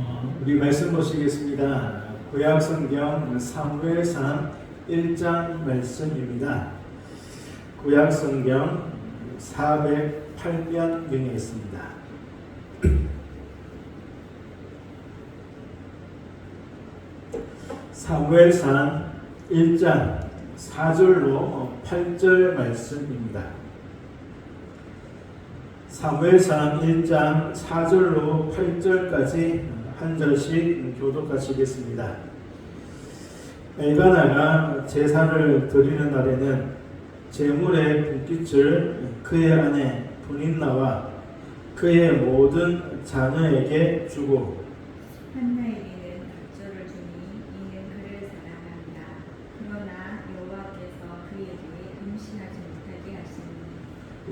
우리 말씀 보시겠습니다. 구약성경 사무엘상 1장 말씀입니다. 구약성경 408면경에 있습니다. 사무엘상 1장 4절로 8절 말씀입니다. 사무엘상 1장 4절로 8절까지 한 절씩 교독하시겠습니다. 엘가나가 제사를 드리는 날에는 제물의 분깃을 그의 아내 분인나와 그의 모든 자녀에게 주고 한나에게는 박조를 주니 이는 그를 사랑한다. 그러나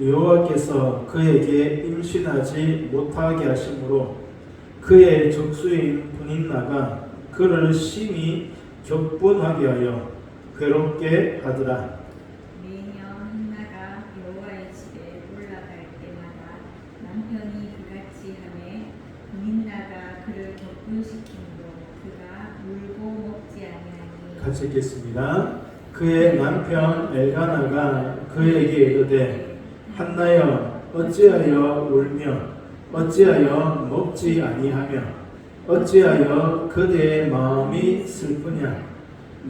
여호와께서 그에게 임신하지 못하게 하심으로 그의 적수인 분인나가 그를 심히 격분하게 하여 괴롭게 하더라. 매년 한나가 여호와의 집에 올라갈 때마다 남편이 그같이 하매 분인나가 그를 격분시키므로 그가 물고 먹지 아니하니. 같이 읽겠습니다. 그의 남편 엘가나가 그에게 이르되 한나여 어찌하여 울며 어찌하여 먹지 아니하며 어찌하여 그대의 마음이 슬프냐.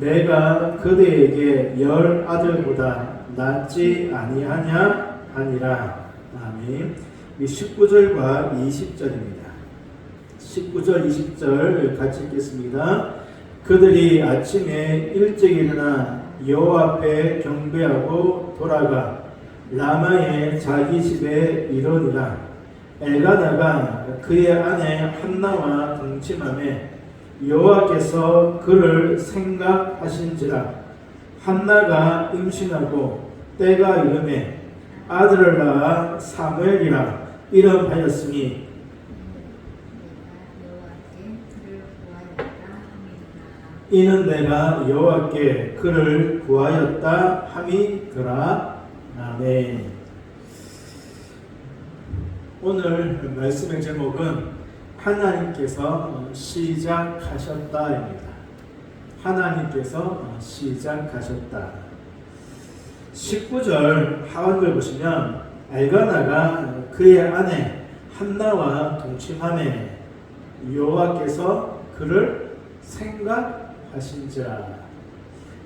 내가 그대에게 10 아들보다 낫지 아니하냐 하니라. 아멘. 19절과 20절입니다. 19절 20절 같이 읽겠습니다. 그들이 아침에 일찍 일어나 여호와 앞에 경배하고 돌아가 라마의 자기 집에 이르니라. 엘가나가 그의 아내 한나와 동침하매 여호와께서 그를 생각하신지라. 한나가 임신하고 때가 이르매 아들을 낳아 사무엘이라 이름하였으니 이는 내가 여호와께 그를 구하였다 함이더라. 아멘. 오늘 말씀의 제목은 하나님께서 시작하셨다입니다. 하나님께서 시작하셨다. 19절 하반절 보시면 엘가나가 그의 아내 한나와 동침하매 여호와께서 그를 생각하신지라.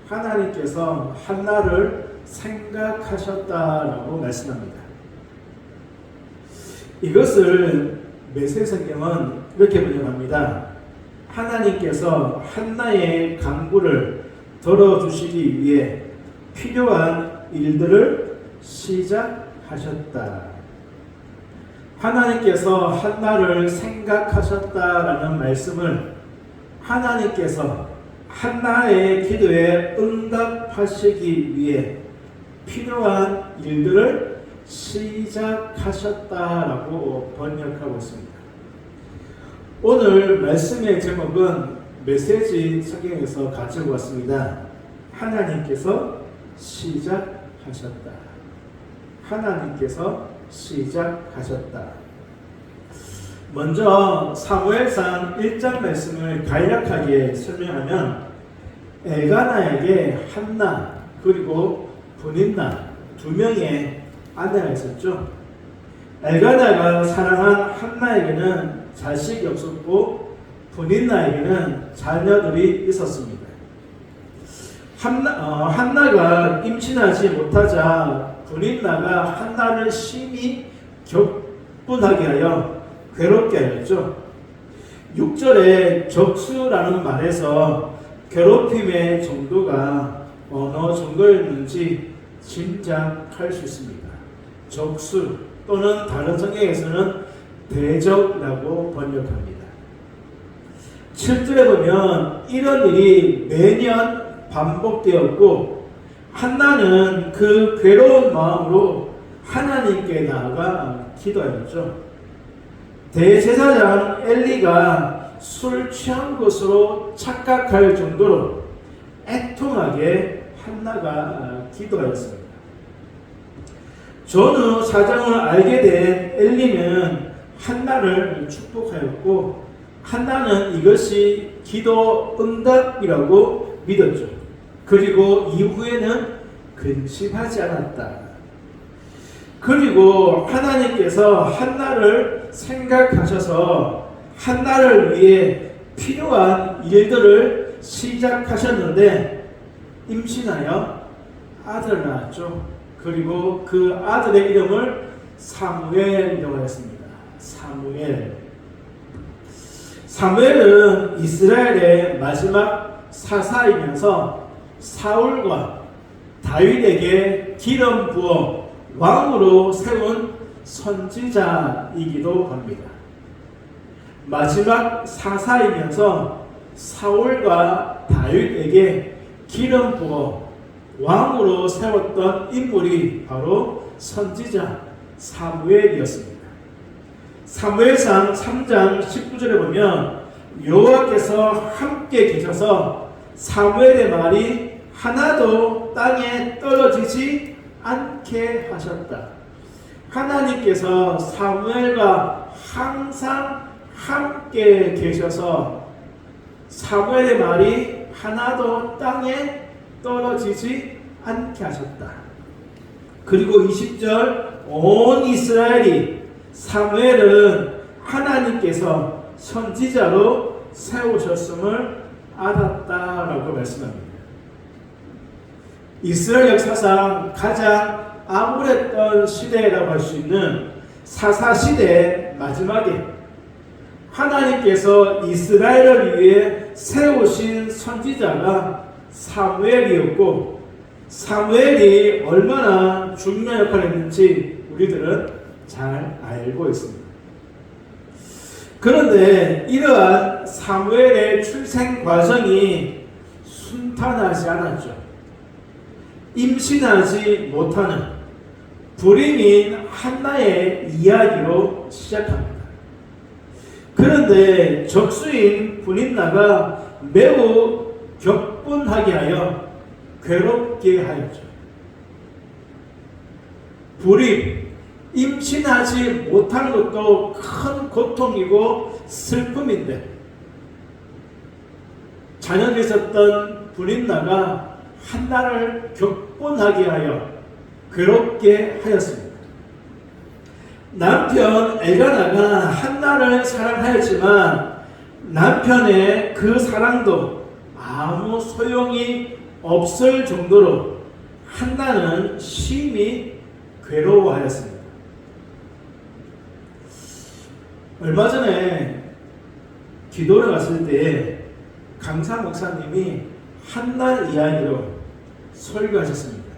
하나님께서 한나를 생각하셨다라고 말씀합니다. 이것을 메시지 성경은 이렇게 번역합니다. 하나님께서 한나의 간구를 들어주시기 위해 필요한 일들을 시작하셨다. 하나님께서 한나를 생각하셨다라는 말씀을 하나님께서 한나의 기도에 응답하시기 위해 필요한 일들을 시작하셨다라고 번역하고 있습니다. 오늘 말씀의 제목은 메시지 성경에서 가지고 왔습니다. 하나님께서 시작하셨다. 하나님께서 시작하셨다. 먼저 사무엘상 1장 말씀을 간략하게 설명하면 엘가나에게 한나 그리고 분인나 두 명의 아내가 있었죠. 엘가나가 사랑한 한나에게는 자식이 없었고 분인나에게는 자녀들이 있었습니다. 한나가 임신하지 못하자 분인나가 한나를 심히 격분하게 하여 괴롭게 하였죠. 6절에 적수라는 말에서 괴롭힘의 정도가 어느 정도였는지 짐작할 수 있습니다. 적수 또는 다른 성경에서는 대적이라고 번역합니다. 7절에 보면 이런 일이 매년 반복되었고 한나는 그 괴로운 마음으로 하나님께 나아가 기도하였죠. 대제사장 엘리가 술 취한 것으로 착각할 정도로 애통하게 한나가 기도하였습니다. 전후 사정을 알게 된 엘리는 한나를 축복하였고 한나는 이것이 기도 응답이라고 믿었죠. 그리고 이후에는 근심하지 않았다. 그리고 하나님께서 한나를 생각하셔서 한나를 위해 필요한 일들을 시작하셨는데 임신하여 아들을 낳았죠. 그리고 그 아들의 이름을 사무엘이라고 하였습니다. 사무엘은 이스라엘의 마지막 사사이면서 사울과 다윗에게 기름 부어 왕으로 세운 선지자이기도 합니다. 마지막 사사이면서 사울과 다윗에게 기름 부어 왕으로 세웠던 인물이 바로 선지자 사무엘이었습니다. 사무엘상 3장 19절에 보면 여호와께서 함께 계셔서 사무엘의 말이 하나도 땅에 떨어지지 않게 하셨다. 하나님께서 사무엘과 항상 함께 계셔서 사무엘의 말이 하나도 땅에 떨어지지 않게 하셨다. 그리고 20절 온 이스라엘이 사무엘은 하나님께서 선지자로 세우셨음을 알았다라고 말씀합니다. 이스라엘 역사상 가장 암울했던 시대라고 할 수 있는 사사시대 마지막에 하나님께서 이스라엘을 위해 세우신 선지자가 사무엘이었고 사무엘이 얼마나 중요한 역할을 했는지 우리들은 잘 알고 있습니다. 그런데 이러한 사무엘의 출생 과정이 순탄하지 않았죠. 임신하지 못하는 불임인 한나의 이야기로 시작합니다. 그런데 적수인 분인나가 매우 격분하게 하여 괴롭게 하였죠. 불임, 임신하지 못하는 것도 큰 고통이고 슬픔인데 자녀가 있었던 분인나가 한나를 격분하게 하여 괴롭게 하였습니다. 남편 엘가나가 한나를 사랑하였지만 남편의 그 사랑도 아무 소용이 없을 정도로 한나는 심히 괴로워하였습니다. 얼마 전에 기도를 갔을 때 강사 목사님이 한나 이야기로 설교하셨습니다.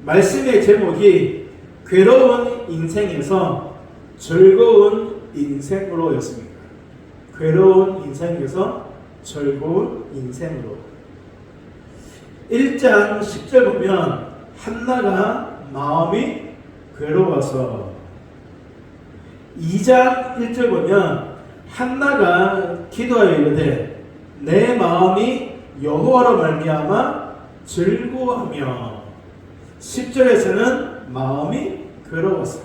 말씀의 제목이 괴로운 인생에서 즐거운 인생으로 였습니다. 괴로운 인생에서 즐거운 인생으로. 1장 10절 보면 한나가 마음이 괴로워서 2장 1절 보면 한나가 기도하여 이르되 내 마음이 여호와로 말미암아 즐거워하며 10절에서는 마음이 괴로워서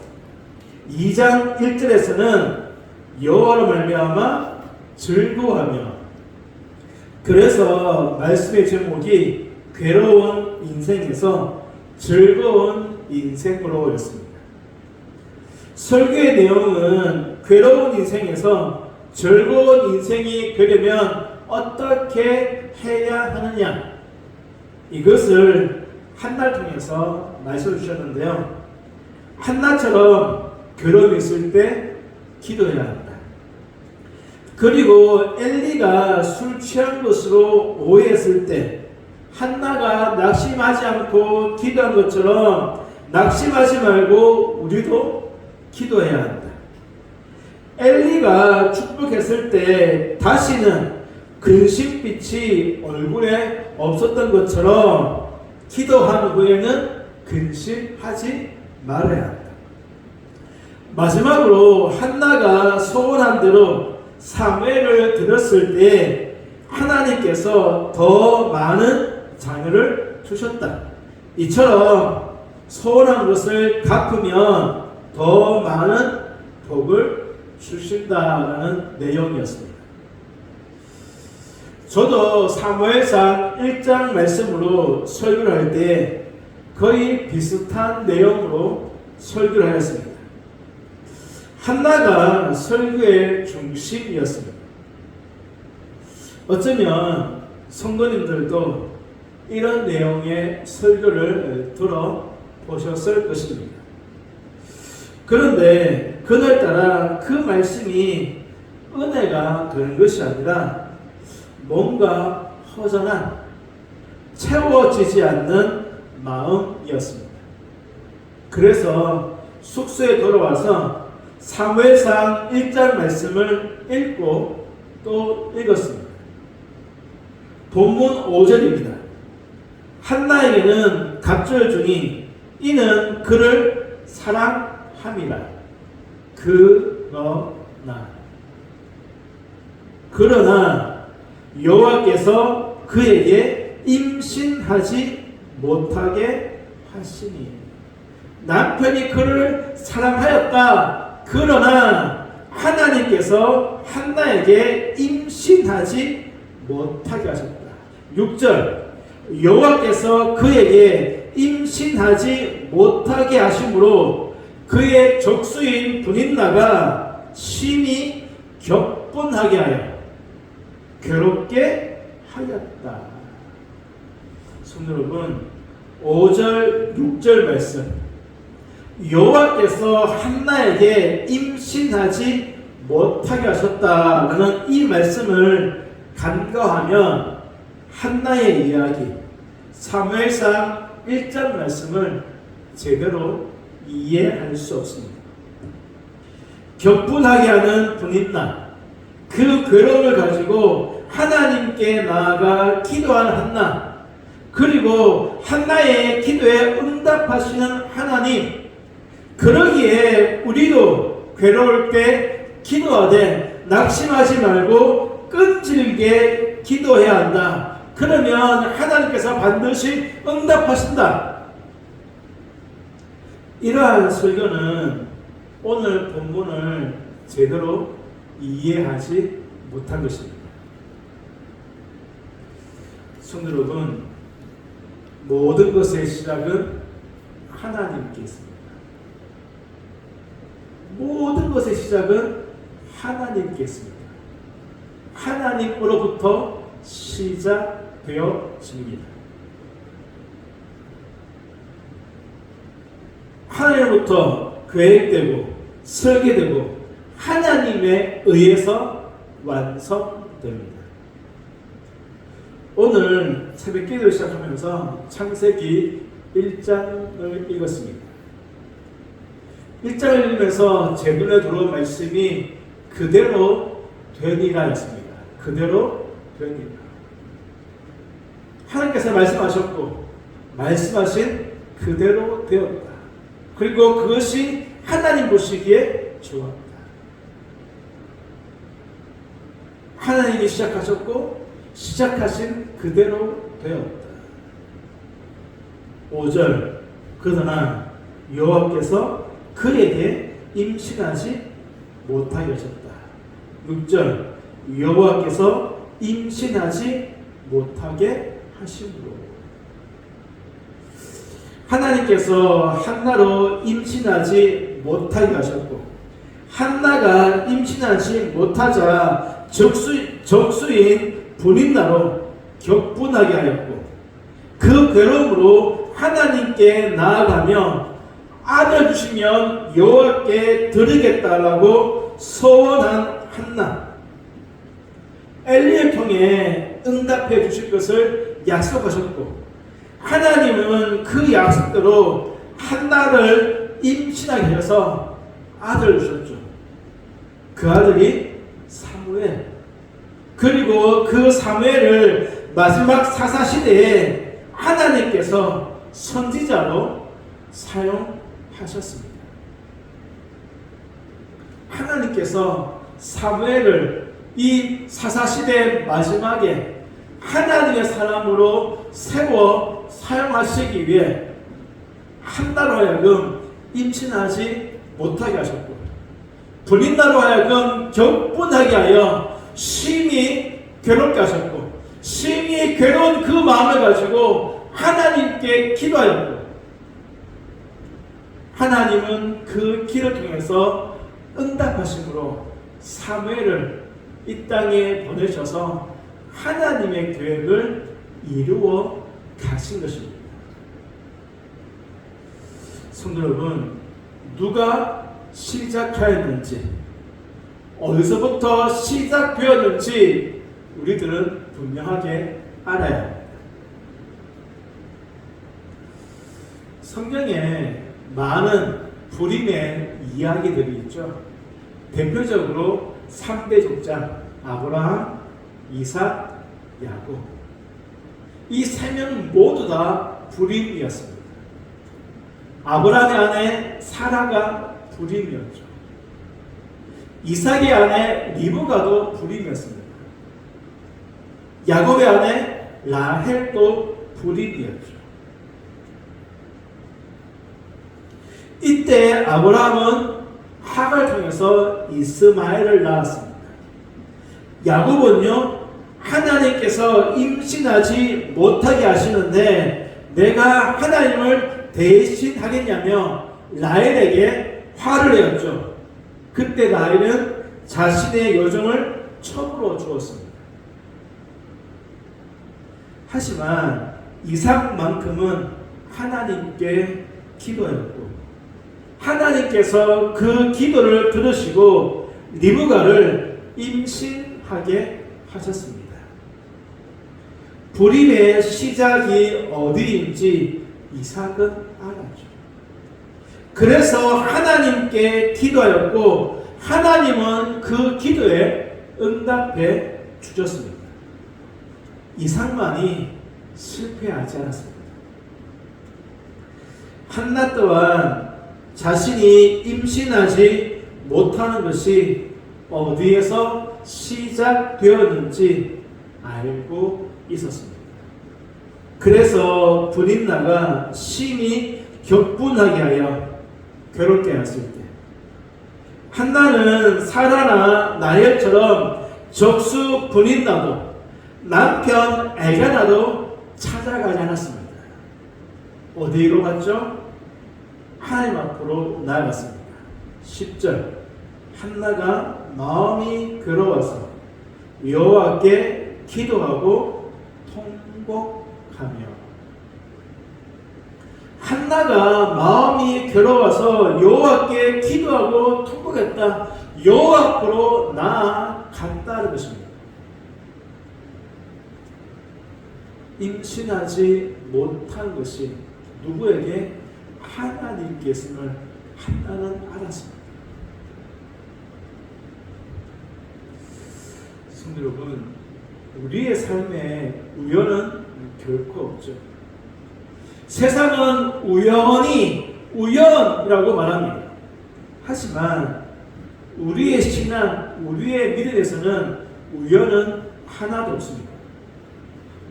2장 1절에서는 여호와로 말미암아 즐거워하며 그래서 말씀의 제목이 괴로운 인생에서 즐거운 인생으로 였습니다. 설교의 내용은 괴로운 인생에서 즐거운 인생이 되려면 어떻게 해야 하느냐 이것을 한나를 통해서 말씀을 주셨는데요. 한나처럼 괴로움이 있을 때 기도해야 한다. 그리고 엘리가 술 취한 것으로 오해했을 때 한나가 낙심하지 않고 기도한 것처럼 낙심하지 말고 우리도 기도해야 한다. 엘리가 축복했을 때 다시는 근심빛이 얼굴에 없었던 것처럼 기도한 후에는 근심하지 말아야 한다. 마지막으로 한나가 소원한 대로 사무엘을 드렸을 때 하나님께서 더 많은 자녀를 주셨다. 이처럼 소원한 것을 갚으면 더 많은 복을 주신다라는 내용이었습니다. 저도 사무엘상 1장 말씀으로 설교를 할 때 거의 비슷한 내용으로 설교를 하였습니다. 한나가 설교의 중심이었습니다. 어쩌면 성도님들도 이런 내용의 설교를 들어보셨을 것입니다. 그런데 그날따라 그 말씀이 은혜가 되는 것이 아니라 뭔가 허전한, 채워지지 않는 마음이었습니다. 그래서 숙소에 돌아와서 사무엘상 1장 말씀을 읽고 또 읽었습니다. 본문 5절입니다. 한나에게는 갑절 주니 이는 그를 사랑함이라. 그러나 여호와께서 그에게 임신하지 못하게 하시니. 남편이 그를 사랑하였다. 그러나 하나님께서 한나에게 임신하지 못하게 하셨다. 6절 여호와께서 그에게 임신하지 못하게 하심으로 그의 적수인 분인나가 심히 격분하게 하여 괴롭게 하였다. 성도 여러분, 5절 6절 말씀, 여호와께서 한나에게 임신하지 못하게 하셨다라는 이 말씀을 간과하면 한나의 이야기, 사무엘상 1장 말씀을 제대로 이해할 수 없습니다. 격분하게 하는 분인나, 그 괴로움을 가지고 하나님께 나아가 기도하는 한나, 그리고 한나의 기도에 응답하시는 하나님, 그러기에 우리도 괴로울 때 기도하되 낙심하지 말고 끈질게 기도해야 한다. 그러면 하나님께서 반드시 응답하신다. 이러한 설교는 오늘 본문을 제대로 이해하지 못한 것입니다. 성도 여러분, 모든 것의 시작은 하나님께 있습니다. 모든 것의 시작은 하나님께 있습니다. 하나님으로부터 시작되어집니다. 하나님으로부터 계획되고 설계되고 하나님에 의해서 완성됩니다. 오늘 새벽 기도를 시작하면서 창세기 1장을 읽었습니다. 1장을 읽으면서 제 눈에 들어온 말씀이 그대로 되니라 였습니다. 그대로 되니라. 하나님께서 말씀하셨고 말씀하신 그대로 되었다. 그리고 그것이 하나님 보시기에 좋았다. 하나님이 시작하셨고 시작하신 그대로 되었다. 5절 그러나 여호와께서 그에게 임신하지 못하게 하셨다. 6절 여호와께서 임신하지 못하게 하심으로. 하나님께서 한나로 임신하지 못하게 하셨고 한나가 임신하지 못하자 적수인 분인나로 격분하게 하였고 그 괴로움으로 하나님께 나아가며 아들 주시면 여호와께 드리겠다라고 소원한 한나, 엘리를 통해 응답해 주실 것을 약속하셨고 하나님은 그 약속대로 한나를 임신하게 해서 아들을 주셨죠. 그 아들이 사무엘. 그리고 그 사무엘을 마지막 사사시대에 하나님께서 선지자로 사용하셨습니다. 하나님께서 사무엘을 이 사사시대 마지막에 하나님의 사람으로 세워 사용하시기 위해 한나로 하여금 임신하지 못하게 하셨고 분인나로 하여금 격분하게 하여 심히 괴롭게 하셨고, 심히 괴로운 그 마음을 가지고 하나님께 기도하였고, 하나님은 그 기를 통해서 응답하심으로 사무엘을 이 땅에 보내셔서 하나님의 계획을 이루어 가신 것입니다. 성도 여러분, 누가 시작하였는지, 어디서부터 시작되었는지 우리들은 분명하게 알아야 합니다. 성경에 많은 불임의 이야기들이 있죠. 대표적으로 3대 족장 아브라함, 이삭, 야곱. 이 세 명 모두 다 불임이었습니다. 아브라함의 아내 사라가 불임이었죠. 이삭의 아내 리브가도 불임이었습니다. 야곱의 아내 라헬도 불임이었죠. 이때 아브라함은 하가를 통해서 이스마엘을 낳았습니다. 야곱은요, 하나님께서 임신하지 못하게 하시는데 내가 하나님을 대신하겠냐며 라헬에게 화를 내었죠. 그때 라헬은 자신의 여종을 처음으로 주었습니다. 하지만 이삭만큼은 하나님께 기도했고, 하나님께서 그 기도를 들으시고 리브가를 임신하게 하셨습니다. 불임의 시작이 어디인지 이삭은 알았죠. 그래서 하나님께 기도하였고, 하나님은 그 기도에 응답해 주셨습니다. 이삭만이 실패하지 않았습니다. 한나 또한 자신이 임신하지 못하는 것이 어디에서 시작되었는지 알고 있었습니다. 그래서 분인나가 심히 격분하게 하여 괴롭게 하였을 때, 한나는 사라나 나엘처럼 적수 분인나도 남편 엘가나도 찾아가지 않았습니다. 어디로 갔죠? 하나님 앞으로 나아갔습니다. 10절, 한나가 마음이 괴로워서 여호와께 기도하고 통곡하며. 한나가 마음이 괴로워서 여호와께 기도하고 통곡했다. 여호와 앞으로 나아갔다는 것입니다. 임신하지 못한 것이 누구에게? 하나님께서는 한나는 알았습니다. 성도 여러분, 우리의 삶에 우연은 결코 없죠. 세상은 우연이라고 말합니다. 하지만 우리의 신앙, 우리의 믿음에서는 우연은 하나도 없습니다.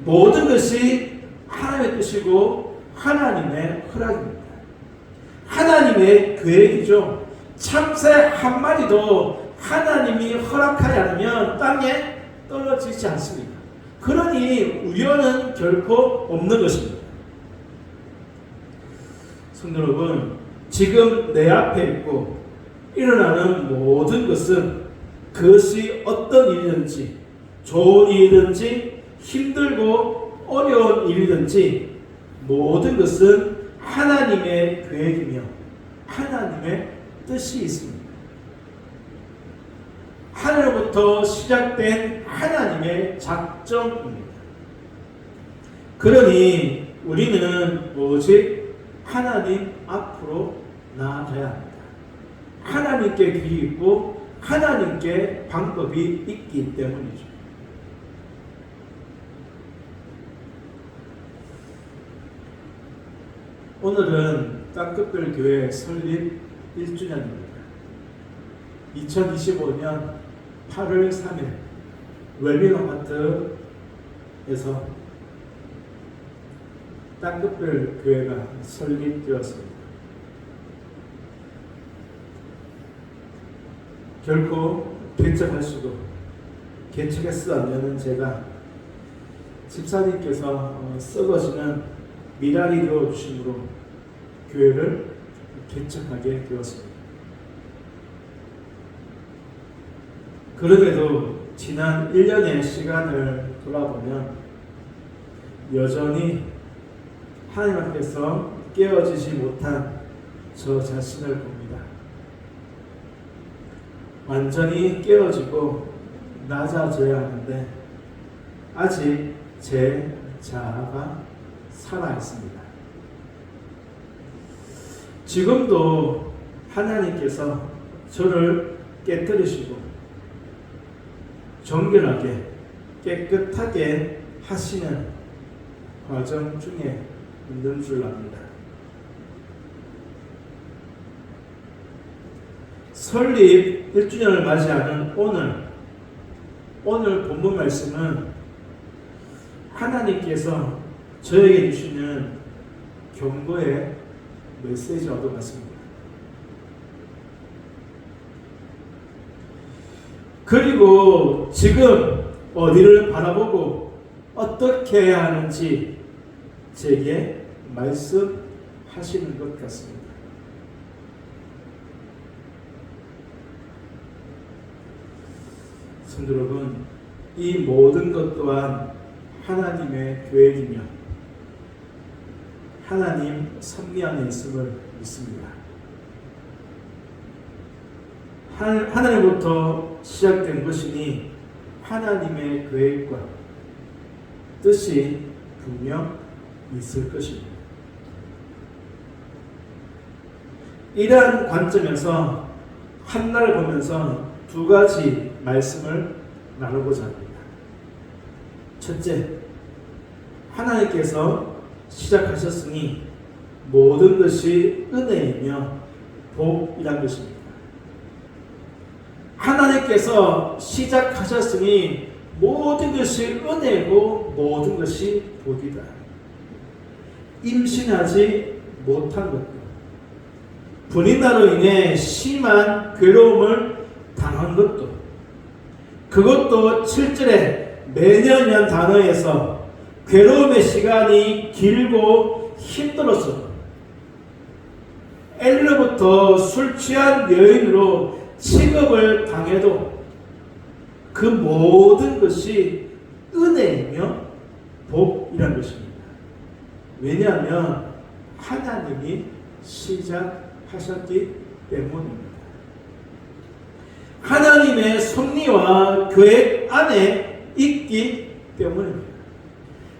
모든 것이 하나님의 뜻이고 하나님의 허락입니다. 하나님의 계획이죠. 참새 한 마리도 하나님이 허락하지 않으면 땅에 떨어지지 않습니다. 그러니 우연은 결코 없는 것입니다. 성도 여러분, 지금 내 앞에 있고 일어나는 모든 것은 그것이 어떤 일이든지, 좋은 일이든지 힘들고 어려운 일이든지 모든 것은 하나님의 계획이며 하나님의 뜻이 있습니다. 하늘로부터 시작된 하나님의 작정입니다. 그러니 우리는 오직 하나님 앞으로 나아가야 합니다. 하나님께 길이 있고 하나님께 방법이 있기 때문이죠. 오늘은 땅끝별교회 설립 1주년입니다. 2025년 8월 3일 웰빙아파트에서 땅끝별교회가 설립되었습니다. 결코 개척할 수도 개척했어 않냐는 제가 집사님께서 썩어지는 미랄이 되어주심으로 교회를 개척하게 되었습니다. 그럼에도 지난 1년의 시간을 돌아보면 여전히 하나님 앞에서 깨어지지 못한 저 자신을 봅니다. 완전히 깨어지고 낮아져야 하는데 아직 제 자아가 살아있습니다. 지금도 하나님께서 저를 깨뜨리시고 정결하게 깨끗하게 하시는 과정 중에 있는 줄 압니다. 설립 1주년을 맞이하는 오늘 본문 말씀은 하나님께서 저에게 주시는 경고의 메시지와도 같습니다. 그리고 지금 어디를 바라보고 어떻게 해야 하는지 제게 말씀하시는 것 같습니다. 성도 여러분, 이 모든 것 또한 하나님의 계획이며 하나님 섭리 안에 있음을 믿습니다. 하나님부터 시작된 것이니 하나님의 계획과 뜻이 분명 있을 것입니다. 이러한 관점에서 한나를 보면서 두 가지 말씀을 나누고자 합니다. 첫째, 하나님께서 시작하셨으니 모든 것이 은혜이며 복이란 것입니다. 하나님께서 시작하셨으니 모든 것이 은혜고 모든 것이 복이다. 임신하지 못한 것도, 분인나로 인해 심한 괴로움을 당한 것도, 그것도 7절에 매년 단어에서 괴로움의 시간이 길고 힘들었어. 엘리로부터 술 취한 여인으로 취급을 당해도 그 모든 것이 은혜이며 복이라는 것입니다. 왜냐하면 하나님이 시작하셨기 때문입니다. 하나님의 섭리와 계획 안에 있기 때문입니다.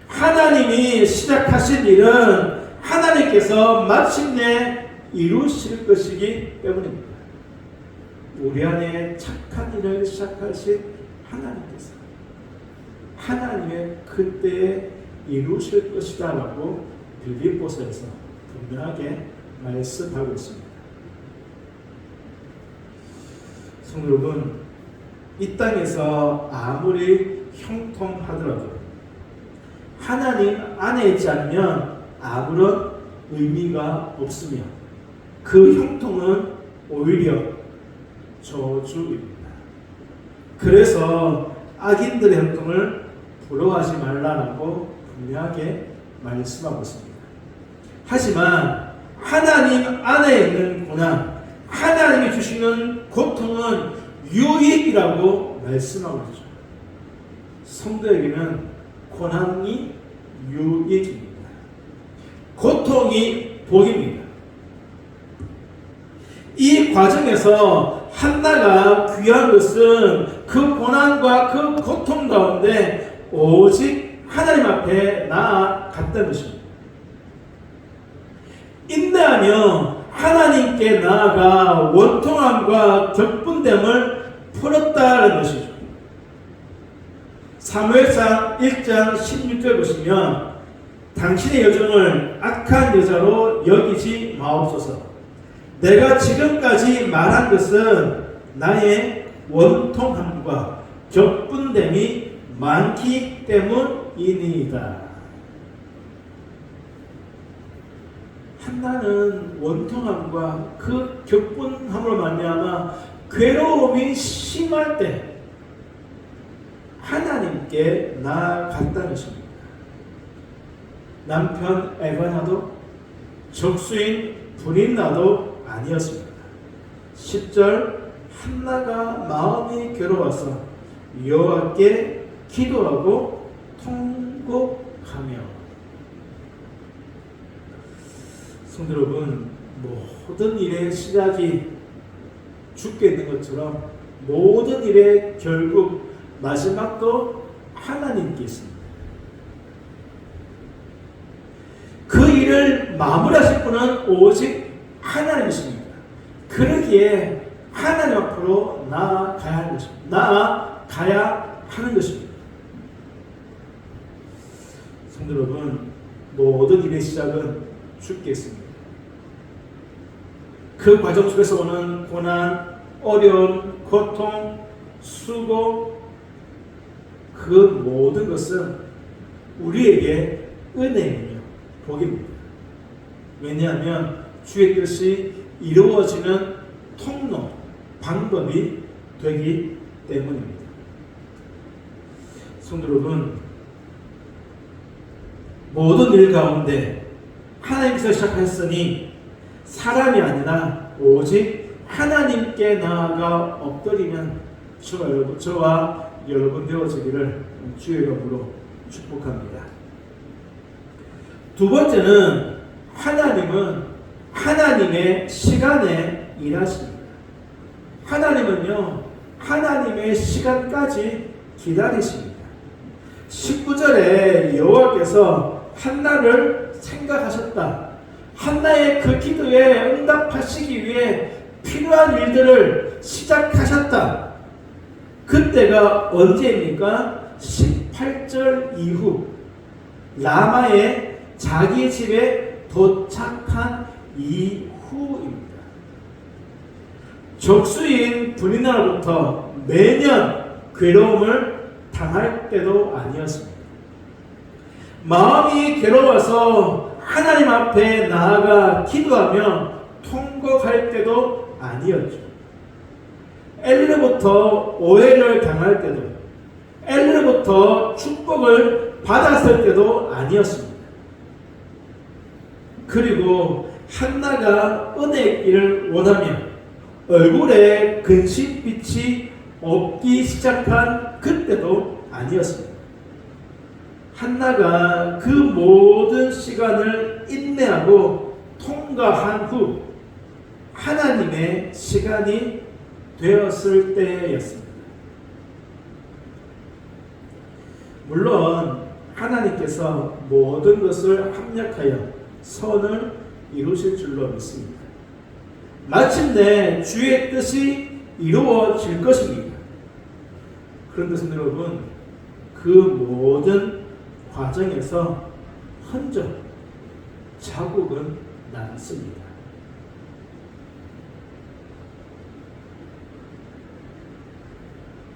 하나님이 시작하신 일은 하나님께서 마침내 이루실 것이기 때문입니다. 우리 안에 착한 일을 시작하신 하나님께서 하나님의 그때에 이루실 것이다 라고 빌립보서에서 분명하게 말씀하고 있습니다. 성도 여러분, 이 땅에서 아무리 형통하더라도 하나님 안에 있지 않으면 아무런 의미가 없으며 그 형통은 오히려 저주입니다. 그래서 악인들의 형통을 부러워하지 말라라고 분명하게 말씀하고 있습니다. 하지만 하나님 안에 있는 고난, 하나님이 주시는 고통은 유익이라고 말씀하고 있죠. 성도에게는 고난이 유익입니다. 고통이 복입니다. 이 과정에서 한나가 귀한 것은 그 고난과 그 고통 가운데 오직 하나님 앞에 나아갔다는 것입니다. 인내하며 하나님께 나아가 원통함과 격분됨을 풀었다는 것이죠. 사무엘상 1장 16절 보시면 당신의 여종을 악한 여자로 여기지 마옵소서. 내가 지금까지 말한 것은 나의 원통함과 격분됨이 많기 때문이니이다. 한나는 원통함과 그 격분함으로 말미암아 괴로움이 심할 때 하나님께 나아갔다는 것입니다. 남편 에바나도 적수인 브린나도 아니었습니다. 10절 한나가 마음이 괴로워서 여호와께 기도하고 통곡하며. 성도 여러분, 모든 일의 시작이 죽게 있는 것처럼 모든 일의 결국 마지막도 하나님께 있습니다. 그 일을 마무리하실 분은 오직 하나님이십니다. 그러기에 하나님 앞으로 나아가야 하는 것입니다. 나아가야 하는 것입니다. 성도 여러분, 모든 일의 시작은 죽게 있습니다. 그 과정 속에서 오는 고난, 어려움, 고통, 수고, 그 모든 것은 우리에게 은혜이며 복입니다. 왜냐하면 주의 뜻이 이루어지는 통로, 방법이 되기 때문입니다. 성도 여러분, 모든 일 가운데 하나님께서 시작하셨으니 사람이 아니라 오직 하나님께 나아가 엎드리면 저와 여러분 되어지기를 주의 이름으로 축복합니다. 두 번째는 하나님은 하나님의 시간에 일하십니다. 하나님은요, 하나님의 시간까지 기다리십니다. 19절에 여호와께서 한나를 생각하셨다. 한나의 그 기도에 응답하시기 위해 필요한 일들을 시작하셨다. 그때가 언제입니까? 18절 이후 라마의 자기 집에 도착한 이후입니다. 적수인 브리나로부터 매년 괴로움을 당할 때도 아니었습니다. 마음이 괴로워서 하나님 앞에 나아가 기도하며 통곡할 때도 아니었죠. 엘리로부터 오해를 당할 때도, 엘리로부터 축복을 받았을 때도 아니었습니다. 그리고 한나가 은혜의 길을 원하며 얼굴에 근심빛이 없기 시작한 그때도 아니었습니다. 한나가 그 모든 시간을 인내하고 통과한 후 하나님의 시간이 되었을 때였습니다. 물론 하나님께서 모든 것을 합력하여 선을 이루실 줄로 믿습니다. 마침내 주의 뜻이 이루어질 것입니다. 그런데 성도 여러분, 그 모든 과정에서 흔적, 자국은 남습니다.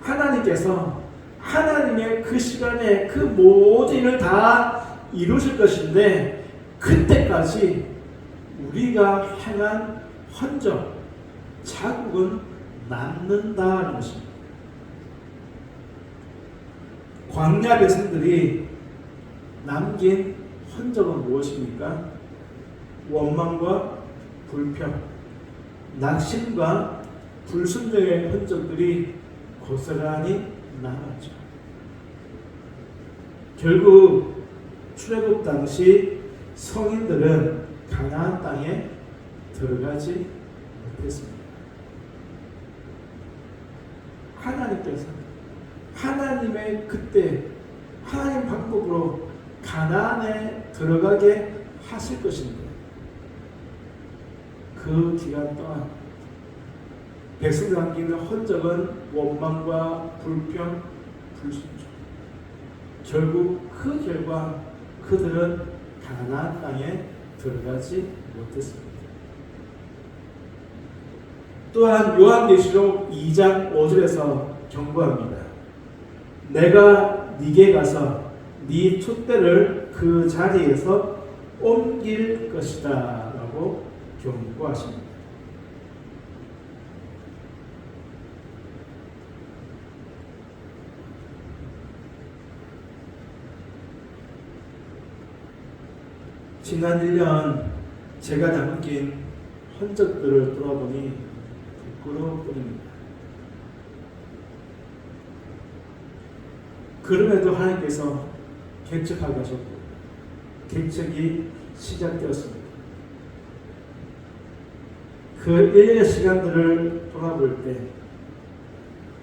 하나님께서 하나님의 그 시간에 그 모든 일을 다 이루실 것인데 그때까지 우리가 행한 흔적, 자국은 남는다는 것입니다. 광야 백성들이 남긴 흔적은 무엇입니까? 원망과 불평, 낙심과 불순종의 흔적들이 고스란히 남았죠. 결국 출애굽 당시 성인들은 가나안 땅에 들어가지 못했습니다. 하나님께서 하나님의 그때 하나님 방법으로 가나안에 들어가게 하실 것인데 그 기간 동안 백성들 남기는 흔적은 원망과 불평, 불순종. 결국 그 결과 그들은 가나안 땅에 들어가지 못했습니다. 또한 요한계시록 2장 5절에서 경고합니다. 내가 네게 가서 네 촛대를 그 자리에서 옮길 것이다 라고 경고하십니다. 지난 1년 제가 남긴 흔적들을 돌아보니 부끄러울 뿐입니다. 그럼에도 하나님께서 개척하게 하셨고 개척이 시작되었습니다. 그 1년의 시간들을 돌아볼 때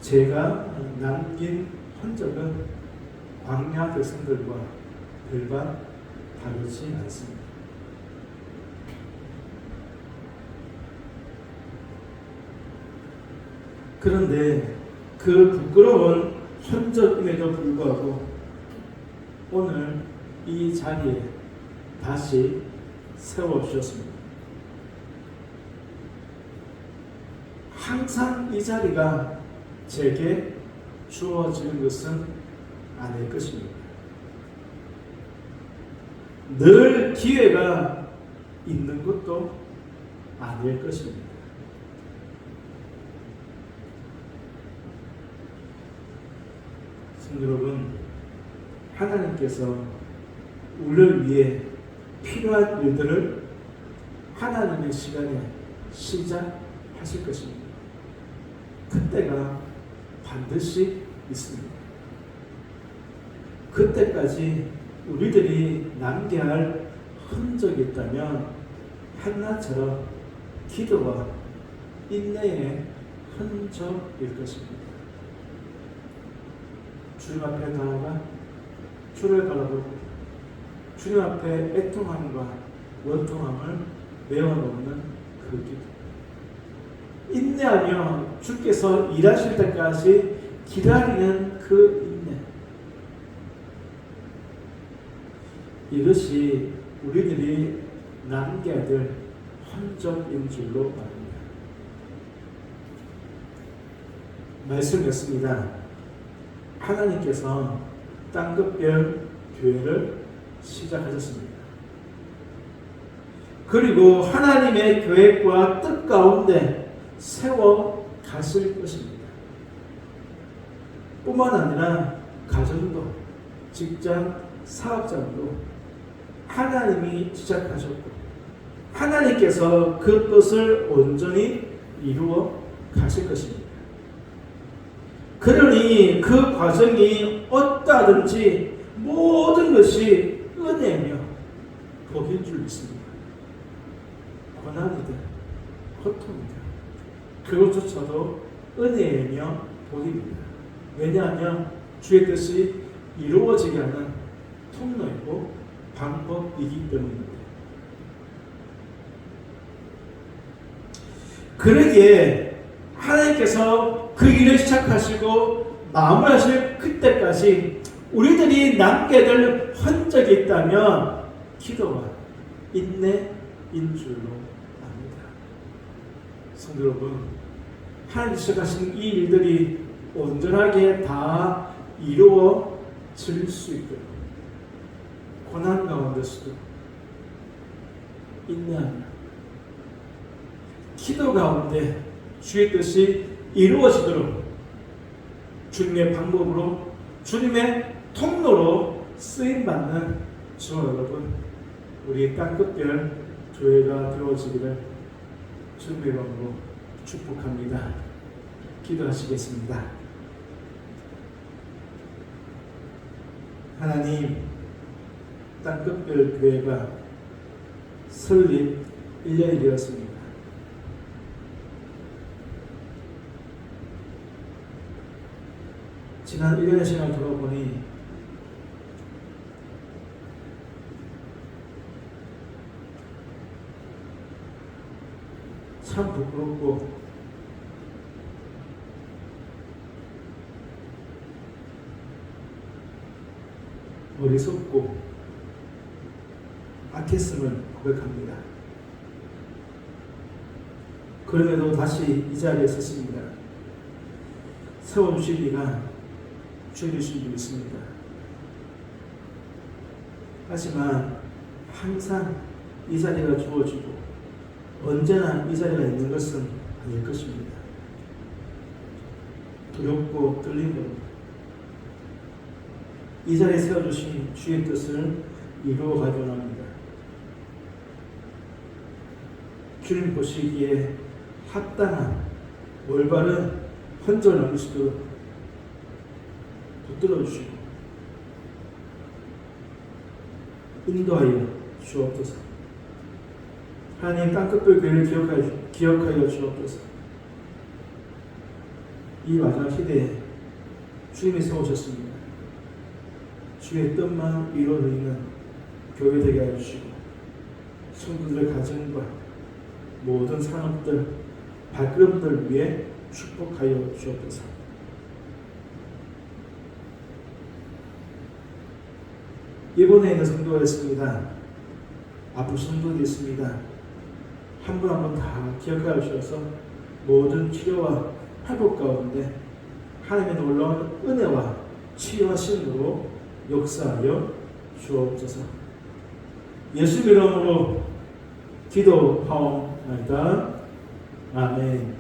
제가 남긴 흔적은 광야 백성들과 별반 다르지 않습니다. 그런데 그 부끄러운 흔적임에도 불구하고 오늘 이 자리에 다시 세워주셨습니다. 항상 이 자리가 제게 주어지는 것은 아닐 것입니다. 늘 기회가 있는 것도 아닐 것입니다. 성도 여러분, 하나님께서 우리를 위해 필요한 일들을 하나님의 시간에 시작하실 것입니다. 그때가 반드시 있습니다. 그때까지 우리들이 남겨야 할 흔적이 있다면 한나처럼 기도와 인내의 흔적일 것입니다. 주님 앞에 나아가 주를 바라보고 주님 앞에 애통함과 원통함을 메워놓는 그 기도, 인내하며 주께서 일하실 때까지 기다리는 그 인내, 이것이 우리들이 남겨야 될 흔적인 줄로 말합니다. 말씀이었습니다. 하나님께서 땅끝별 교회를 시작하셨습니다. 그리고 하나님의 계획과 뜻 가운데 세워 가실 것입니다. 뿐만 아니라 가정도, 직장, 사업장도 하나님이 시작하셨고 하나님께서 그 뜻을 온전히 이루어 가실 것입니다. 그러니 그 과정이 어떠하든지 모든 것이 은혜며 복인 줄 믿습니다. 고난이든 고통이든 그것조차도 은혜이며 복입니다. 왜냐하면 주의 뜻이 이루어지게 하는 통로이고 방법이기 때문입니다. 그러기에 하나님께서 그 일을 시작하시고 마무리하실 그때까지 우리들이 남게 될 흔적이 있다면 기도와 인내인 줄로 압니다. 성도 여러분, 하나님 시작하신 이 일들이 온전하게 다 이루어질 수 있도록 고난 가운데서도 인내하며 기도 가운데 주의 뜻이 이루어지도록 주님의 방법으로 주님의 통로로 쓰임받는 저와 여러분, 우리 땅끝별 교회가 되어지기를 주님의 이름으로 축복합니다. 기도하시겠습니다. 하나님, 땅끝별 교회가 설립 1년이 되었습니다. 지난 1년의 시간을 돌아보니 참 부끄럽고 어리석고 악했음을 고백합니다. 그럼에도 다시 이 자리에 섰습니다. 세워주실 이가 주님이신 줄 믿습니다. 하지만 항상 이 자리가 주어지고 언제나 이 자리가 있는 것은 아닐 것입니다. 두렵고 떨림으로 이 자리에 세워주신 주의 뜻을 이루어 가기 원합니다. 주님 보시기에 합당한 올바른 헌절 음식으로 붙들어 주시고 인도하여 주옵소서. 하나님 땅끝별 교회를 기억하여 주옵소서. 이 마지막 시대에 주님이 세우셨습니다. 주의 뜻만 이루어지는 교회 되게 하여 주시고 성도들의 가정과 모든 산업들, 발걸음들 위해 축복하여 주옵소서. 이번에 있는 성도가 있습니다. 앞으로 성도들이 있습니다. 한 분 한 분 다 기억하여 주셔서 모든 치료와 회복 가운데 하나님의 놀라운 은혜와 치유하심으로 역사하여 주옵소서. 예수 이름으로 기도하옵나이다. 아멘.